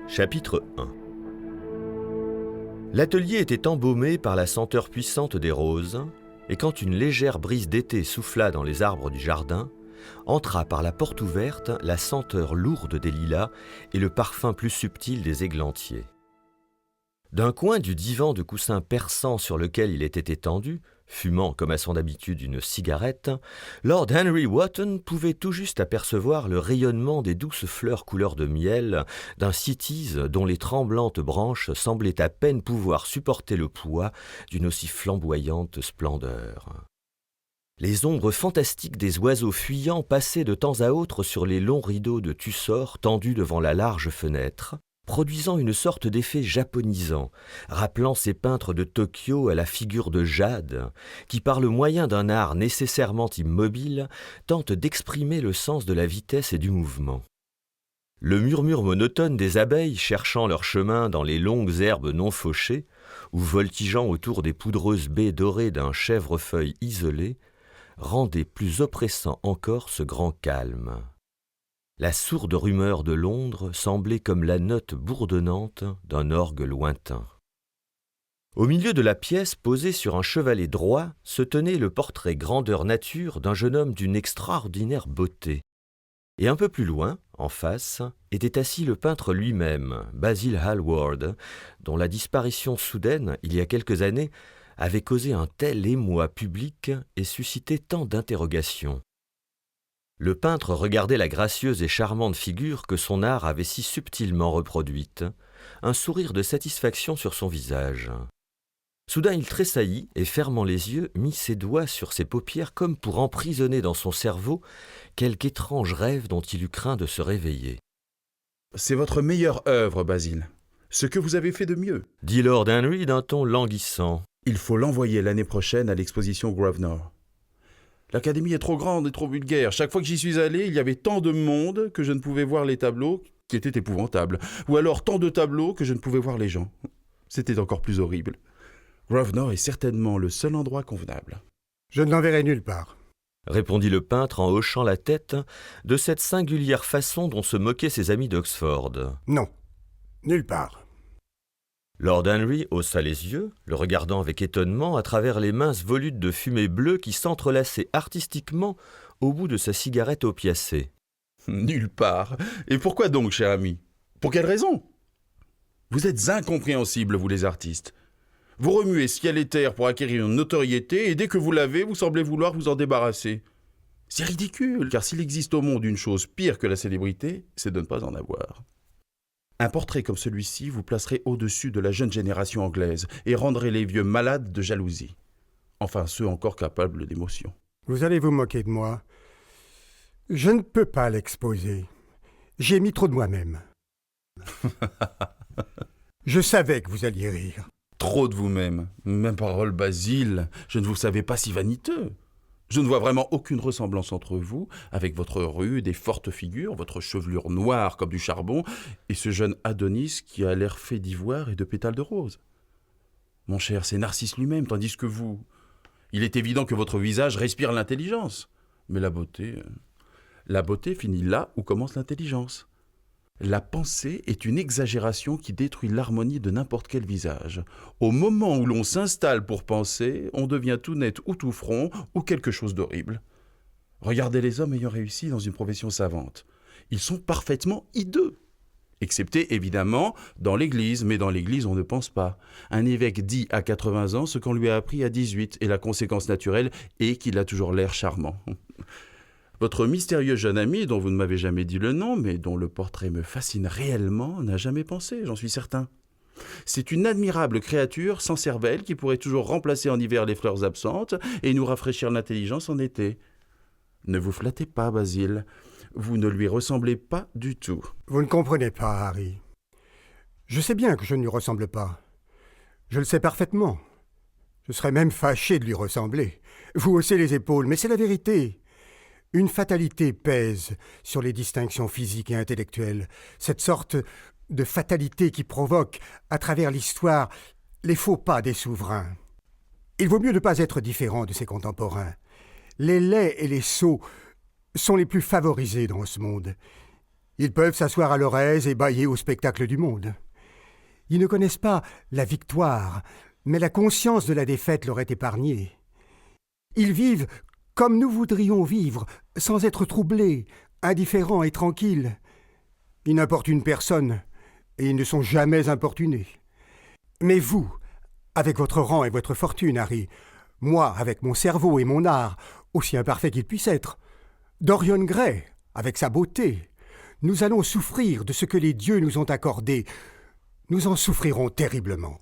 Chapitre 1. L'atelier était embaumé par la senteur puissante des roses, et quand une légère brise d'été souffla dans les arbres du jardin, entra par la porte ouverte la senteur lourde des lilas et le parfum plus subtil des églantiers. D'un coin du divan de coussin persan sur lequel il était étendu, fumant comme à son habitude une cigarette, Lord Henry Wotton pouvait tout juste apercevoir le rayonnement des douces fleurs couleur de miel d'un cytise dont les tremblantes branches semblaient à peine pouvoir supporter le poids d'une aussi flamboyante splendeur. Les ombres fantastiques des oiseaux fuyants passaient de temps à autre sur les longs rideaux de tussor tendus devant la large fenêtre, produisant une sorte d'effet japonisant, rappelant ces peintres de Tokyo à la figure de jade, qui par le moyen d'un art nécessairement immobile, tentent d'exprimer le sens de la vitesse et du mouvement. Le murmure monotone des abeilles cherchant leur chemin dans les longues herbes non fauchées, ou voltigeant autour des poudreuses baies dorées d'un chèvrefeuille isolé, rendait plus oppressant encore ce grand calme. La sourde rumeur de Londres semblait comme la note bourdonnante d'un orgue lointain. Au milieu de la pièce, posé sur un chevalet droit, se tenait le portrait grandeur nature d'un jeune homme d'une extraordinaire beauté. Et un peu plus loin, en face, était assis le peintre lui-même, Basil Hallward, dont la disparition soudaine, il y a quelques années, avait causé un tel émoi public et suscité tant d'interrogations. Le peintre regardait la gracieuse et charmante figure que son art avait si subtilement reproduite, un sourire de satisfaction sur son visage. Soudain il tressaillit et, fermant les yeux, mit ses doigts sur ses paupières comme pour emprisonner dans son cerveau quelque étrange rêve dont il eut craint de se réveiller. « C'est votre meilleure œuvre, Basil. Ce que vous avez fait de mieux. » dit Lord Henry d'un ton languissant. « Il faut l'envoyer l'année prochaine à l'exposition Grosvenor. L'Académie est trop grande et trop vulgaire. Chaque fois que j'y suis allé, il y avait tant de monde que je ne pouvais voir les tableaux, qui étaient épouvantables. Ou alors tant de tableaux que je ne pouvais voir les gens. C'était encore plus horrible. Grosvenor est certainement le seul endroit convenable. »« Je ne l'enverrai nulle part. » répondit le peintre en hochant la tête de cette singulière façon dont se moquaient ses amis d'Oxford. « Non, nulle part. » Lord Henry haussa les yeux, le regardant avec étonnement à travers les minces volutes de fumée bleue qui s'entrelaçaient artistiquement au bout de sa cigarette opiacée. « Nulle part. Et pourquoi donc, cher ami? Pour quelle raison? Vous êtes incompréhensibles, vous les artistes. Vous remuez ciel et terre pour acquérir une notoriété, et dès que vous l'avez, vous semblez vouloir vous en débarrasser. C'est ridicule, car s'il existe au monde une chose pire que la célébrité, c'est de ne pas en avoir. Un portrait comme celui-ci vous placerait au-dessus de la jeune génération anglaise et rendrait les vieux malades de jalousie. Enfin, ceux encore capables d'émotion. Vous allez vous moquer de moi. Je ne peux pas l'exposer. J'ai mis trop de moi-même. Je savais que vous alliez rire. Trop de vous-même. Même parole, Basil, je ne vous savais pas si vaniteux. Je ne vois vraiment aucune ressemblance entre vous, avec votre rude et forte figure, votre chevelure noire comme du charbon, et ce jeune Adonis qui a l'air fait d'ivoire et de pétales de rose. Mon cher, c'est Narcisse lui-même, tandis que vous... Il est évident que votre visage respire l'intelligence. Mais la beauté finit là où commence l'intelligence. La pensée est une exagération qui détruit l'harmonie de n'importe quel visage. Au moment où l'on s'installe pour penser, on devient tout net ou tout front, ou quelque chose d'horrible. Regardez les hommes ayant réussi dans une profession savante. Ils sont parfaitement hideux. Excepté, évidemment, dans l'Église, mais dans l'Église, on ne pense pas. Un évêque dit à 80 ans ce qu'on lui a appris à 18, et la conséquence naturelle est qu'il a toujours l'air charmant. Votre mystérieux jeune ami, dont vous ne m'avez jamais dit le nom, mais dont le portrait me fascine réellement, n'a jamais pensé, j'en suis certain. C'est une admirable créature sans cervelle qui pourrait toujours remplacer en hiver les fleurs absentes et nous rafraîchir l'intelligence en été. Ne vous flattez pas, Basil. Vous ne lui ressemblez pas du tout. Vous ne comprenez pas, Harry. Je sais bien que je ne lui ressemble pas. Je le sais parfaitement. Je serais même fâché de lui ressembler. Vous haussez les épaules, mais c'est la vérité. Une fatalité pèse sur les distinctions physiques et intellectuelles, cette sorte de fatalité qui provoque, à travers l'histoire, les faux pas des souverains. Il vaut mieux ne pas être différent de ses contemporains. Les laids et les sots sont les plus favorisés dans ce monde. Ils peuvent s'asseoir à leur aise et bâiller au spectacle du monde. Ils ne connaissent pas la victoire, mais la conscience de la défaite leur est épargnée. Ils vivent comme nous voudrions vivre, sans être troublés, indifférents et tranquilles. Ils n'importunent personne, et ils ne sont jamais importunés. Mais vous, avec votre rang et votre fortune, Harry, moi, avec mon cerveau et mon art, aussi imparfait qu'il puisse être, Dorian Gray, avec sa beauté, nous allons souffrir de ce que les dieux nous ont accordé. Nous en souffrirons terriblement.